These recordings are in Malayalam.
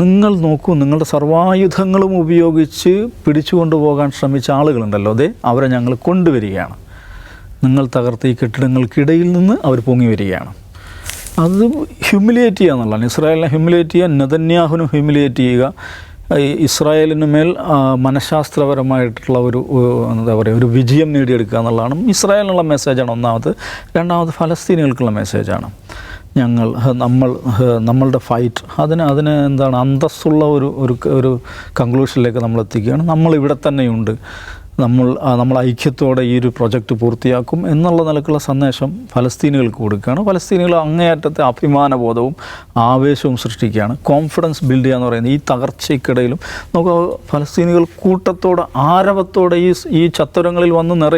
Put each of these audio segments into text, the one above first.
നിങ്ങൾ നോക്കൂ, നിങ്ങളുടെ സർവായുധങ്ങളും ഉപയോഗിച്ച് പിടിച്ചുകൊണ്ടുപോകാൻ ശ്രമിച്ച ആളുകളുണ്ടല്ലോ, അതെ, അവരെ ഞങ്ങൾ കൊണ്ടുവരികയാണ്. നിങ്ങൾ തകർത്ത ഈ കെട്ടിടങ്ങൾക്കിടയിൽ നിന്ന് അവർ പൊങ്ങി വരികയാണ്. അത് ഹ്യൂമിലിയേറ്റ് ചെയ്യുക എന്നുള്ളതാണ്. ഇസ്രായേലിനെ ഹ്യൂമിലിയേറ്റ് ചെയ്യുക, നെതന്യാഹുവിനും ഹ്യൂമിലിയേറ്റ് ചെയ്യുക, ഇസ്രായേലിന് മേൽ മനഃശാസ്ത്രപരമായിട്ടുള്ള എന്താ പറയുക, ഒരു വിജയം നേടിയെടുക്കുക എന്നുള്ളതാണ് ഇസ്രായേലിനുള്ള മെസ്സേജാണ് ഒന്നാമത്. രണ്ടാമത് ഫലസ്തീനികൾക്കുള്ള മെസ്സേജാണ്. നമ്മളുടെ ഫൈറ്റ് അതിന് എന്താണ് അന്തസ്സുള്ള ഒരു കൺക്ലൂഷനിലേക്ക് നമ്മൾ എത്തിക്കുകയാണ്. നമ്മളിവിടെ തന്നെയുണ്ട്, നമ്മൾ ഐക്യത്തോടെ ഈ ഒരു പ്രൊജക്റ്റ് പൂർത്തിയാക്കും എന്നുള്ള നിലക്കുള്ള സന്ദേശം ഫലസ്തീനികൾക്ക് കൊടുക്കുകയാണ്. ഫലസ്തീനികൾ അങ്ങേയറ്റത്തെ അഭിമാനബോധവും ആവേശവും സൃഷ്ടിക്കുകയാണ്. കോൺഫിഡൻസ് ബിൽഡ് ചെയ്യുക എന്ന് പറയുന്നത് ഈ തകർച്ചയ്ക്കിടയിലും നമുക്ക് ഫലസ്തീനികൾ കൂട്ടത്തോടെ ആരവത്തോടെ ഈ ചത്തുരങ്ങളിൽ വന്ന്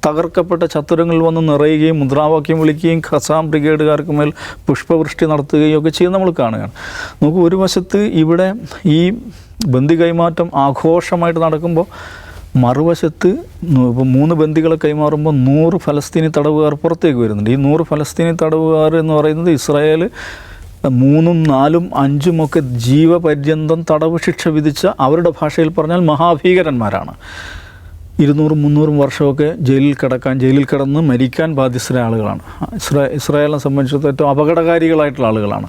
തകർക്കപ്പെട്ട ചത്തുരങ്ങളിൽ വന്ന് നിറയുകയും മുദ്രാവാക്യം വിളിക്കുകയും ഖസാം ബ്രിഗേഡുകാർക്ക് മേൽ പുഷ്പവൃഷ്ടി നടത്തുകയും ഒക്കെ ചെയ്യുന്നത് നമ്മൾ കാണുകയാണ്. നമുക്ക് ഒരു വശത്ത് ഇവിടെ ഈ ബന്ദി കൈമാറ്റം ആഘോഷമായിട്ട് നടക്കുമ്പോൾ മറുവശത്ത് ഇപ്പോൾ 3 ബന്ദികളെ കൈമാറുമ്പോൾ 100 ഫലസ്തീനി തടവുകാർ പുറത്തേക്ക് വരുന്നുണ്ട്. ഈ 100 ഫലസ്തീനി തടവുകാർ എന്ന് പറയുന്നത് ഇസ്രായേൽ 3, 4, 5 ഒക്കെ ജീവപര്യന്തം തടവ് ശിക്ഷ വിധിച്ച, അവരുടെ ഭാഷയിൽ പറഞ്ഞാൽ മഹാഭീകരന്മാരാണ്. 200, 300 വർഷമൊക്കെ ജയിലിൽ കിടന്ന് മരിക്കാൻ ബാധ്യസ്ഥരായ ആളുകളാണ്. ഇസ്രായേലിനെ സംബന്ധിച്ചിടത്തോളം ഏറ്റവും അപകടകാരികളായിട്ടുള്ള ആളുകളാണ്.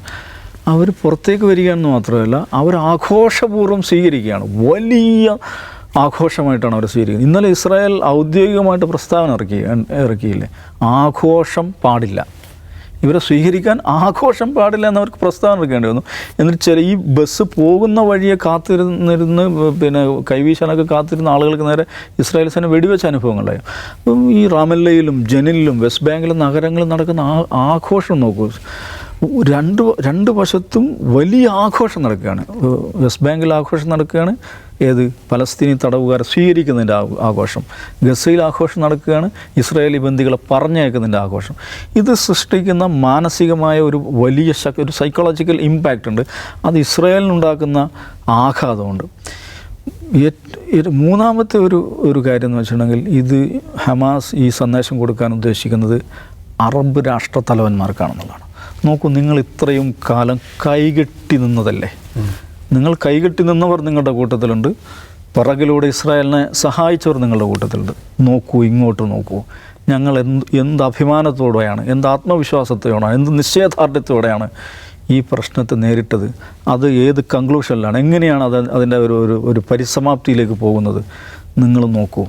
അവർ പുറത്തേക്ക് വരികയെന്ന് മാത്രമല്ല, അവർ ആഘോഷപൂർവ്വം സ്വീകരിക്കുകയാണ്. വലിയ ആഘോഷമായിട്ടാണ് അവർ സ്വീകരിക്കുന്നത്. ഇന്നലെ ഇസ്രായേൽ ഔദ്യോഗികമായിട്ട് പ്രസ്താവന ഇറക്കിയില്ലേ, ആഘോഷം പാടില്ല, ഇവരെ സ്വീകരിക്കാൻ ആഘോഷം പാടില്ല എന്നവർക്ക് പ്രസ്താവന ഇറക്കേണ്ടി വന്നു. എന്നിട്ട് ഈ ബസ് പോകുന്ന വഴിയെ കാത്തിരുന്ന് കൈവീശാനൊക്കെ കാത്തിരുന്ന ആളുകൾക്ക് നേരെ ഇസ്രായേൽ സേന വെടിവെച്ച അനുഭവങ്ങളുണ്ടായി. അപ്പം ഈ റാമല്ലയിലും ജനിലും വെസ്റ്റ് ബാങ്കിലും നഗരങ്ങളിൽ നടക്കുന്ന ആഘോഷം നോക്കൂ. രണ്ട് വശത്തും വലിയ ആഘോഷം നടക്കുകയാണ്. വെസ്റ്റ് ബാങ്കിൽ ആഘോഷം നടക്കുകയാണ്, ഏത് ഫലസ്തീനി തടവുകാരെ സ്വീകരിക്കുന്നതിൻ്റെ ആഘോഷം. ഗസയിൽ ആഘോഷം നടക്കുകയാണ്, ഇസ്രായേലി ബന്ദികളെ പറഞ്ഞയക്കുന്നതിൻ്റെ ആഘോഷം. ഇത് സൃഷ്ടിക്കുന്ന മാനസികമായ ഒരു വലിയ ഒരു സൈക്കോളജിക്കൽ ഇമ്പാക്റ്റ് ഉണ്ട്. അത് ഇസ്രായേലിനുണ്ടാക്കുന്ന ആഘാതമുണ്ട്. മൂന്നാമത്തെ ഒരു കാര്യം എന്ന് വെച്ചിട്ടുണ്ടെങ്കിൽ, ഇത് ഹമാസ് ഈ സന്ദേശം കൊടുക്കാൻ ഉദ്ദേശിക്കുന്നത് അറബ് രാഷ്ട്രത്തലവന്മാർക്കാണെന്നുള്ളതാണ്. നോക്കൂ, നിങ്ങൾ ഇത്രയും കാലം കൈകെട്ടി നിന്നതല്ലേ, നിങ്ങൾ കൈകെട്ടി നിന്നവർ നിങ്ങളുടെ കൂട്ടത്തിലുണ്ട്, പിറകിലൂടെ ഇസ്രായേലിനെ സഹായിച്ചവർ നിങ്ങളുടെ കൂട്ടത്തിലുണ്ട്. നോക്കൂ, ഇങ്ങോട്ട് നോക്കൂ, ഞങ്ങൾ എന്ത് അഭിമാനത്തോടെയാണ്, എന്ത് ആത്മവിശ്വാസത്തോടെയാണ്, എന്ത് നിശ്ചയദാർഢ്യത്തോടെയാണ് ഈ പ്രശ്നത്തെ നേരിട്ടത്. അത് ഏത് കൺക്ലൂഷനിലാണ്, എങ്ങനെയാണ് അതിൻ്റെ ഒരു പരിസമാപ്തിയിലേക്ക് പോകുന്നത്, നിങ്ങൾ നോക്കൂ.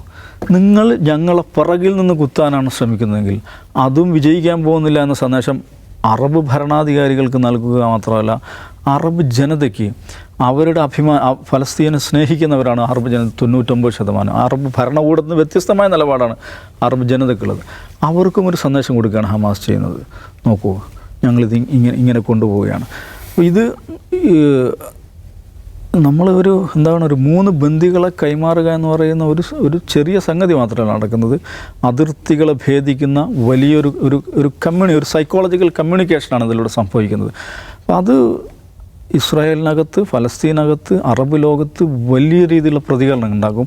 നിങ്ങൾ ഞങ്ങളെ പിറകിൽ നിന്ന് കുത്താനാണ് ശ്രമിക്കുന്നതെങ്കിൽ അതും വിജയിക്കാൻ പോകുന്നില്ല എന്ന സന്ദേശം അറബ് ഭരണാധികാരികൾക്ക് നൽകുക മാത്രമല്ല, അറബ് ജനതയ്ക്ക് അവരുടെ ഫലസ്തീനെ സ്നേഹിക്കുന്നവരാണ് അറബ് ജനത 99%. അറബ് ഭരണകൂടത്തിന് വ്യത്യസ്തമായ നിലപാടാണ് അറബ് ജനതയ്ക്കുള്ളത്. അവർക്കും ഒരു സന്ദേശം കൊടുക്കുകയാണ് ഹമാസ് ചെയ്യുന്നത്. നോക്കൂ, ഞങ്ങളിത് ഇങ്ങനെ കൊണ്ടുപോവുകയാണ്. അപ്പോൾ ഇത് നമ്മളൊരു 3 ബന്ദികളെ കൈമാറുക എന്ന് പറയുന്ന ഒരു ചെറിയ സംഗതി മാത്രമല്ല നടക്കുന്നത്. അതിർത്തികളെ ഭേദിക്കുന്ന വലിയൊരു ഒരു സൈക്കോളജിക്കൽ കമ്മ്യൂണിക്കേഷനാണ് ഇതിലൂടെ സംഭവിക്കുന്നത്. അപ്പോൾ അത് ഇസ്രായേലിനകത്ത്, ഫലസ്തീനകത്ത്, അറബ് ലോകത്ത് വലിയ രീതിയിലുള്ള പ്രതികരണം ഉണ്ടാക്കും.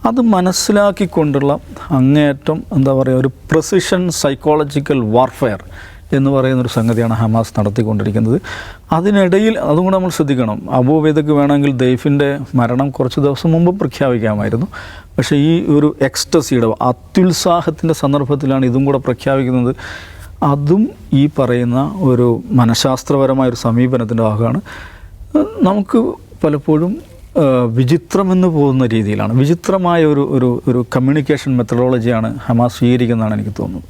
അത് മനസ്സിലാക്കിക്കൊണ്ടുള്ള അങ്ങേയറ്റം ഒരു പ്രിസിഷൻ സൈക്കോളജിക്കൽ വാർഫെയർ എന്ന് പറയുന്നൊരു സംഗതിയാണ് ഹമാസ് നടത്തിക്കൊണ്ടിരിക്കുന്നത്. അതിനിടയിൽ അതും കൂടെ നമ്മൾ ശ്രദ്ധിക്കണം. അബൂ ഉബൈദക്ക് വേണമെങ്കിൽ ദൈഫിൻ്റെ മരണം കുറച്ച് ദിവസം മുമ്പ് പ്രഖ്യാപിക്കാമായിരുന്നു. പക്ഷേ ഈ ഒരു എക്സ്റ്റസിയുടെ അത്യുത്സാഹത്തിൻ്റെ സന്ദർഭത്തിലാണ് ഇതും കൂടെ പ്രഖ്യാപിക്കുന്നത്. അതും ഈ പറയുന്ന ഒരു മനഃശാസ്ത്രപരമായൊരു സമീപനത്തിൻ്റെ ഭാഗമാണ്. നമുക്ക് പലപ്പോഴും വിചിത്രമെന്ന് പോകുന്ന രീതിയിലാണ്, വിചിത്രമായ ഒരു കമ്മ്യൂണിക്കേഷൻ മെത്തഡോളജിയാണ് ഹമാസ് സ്വീകരിക്കുന്നതാണ് എനിക്ക് തോന്നുന്നത്.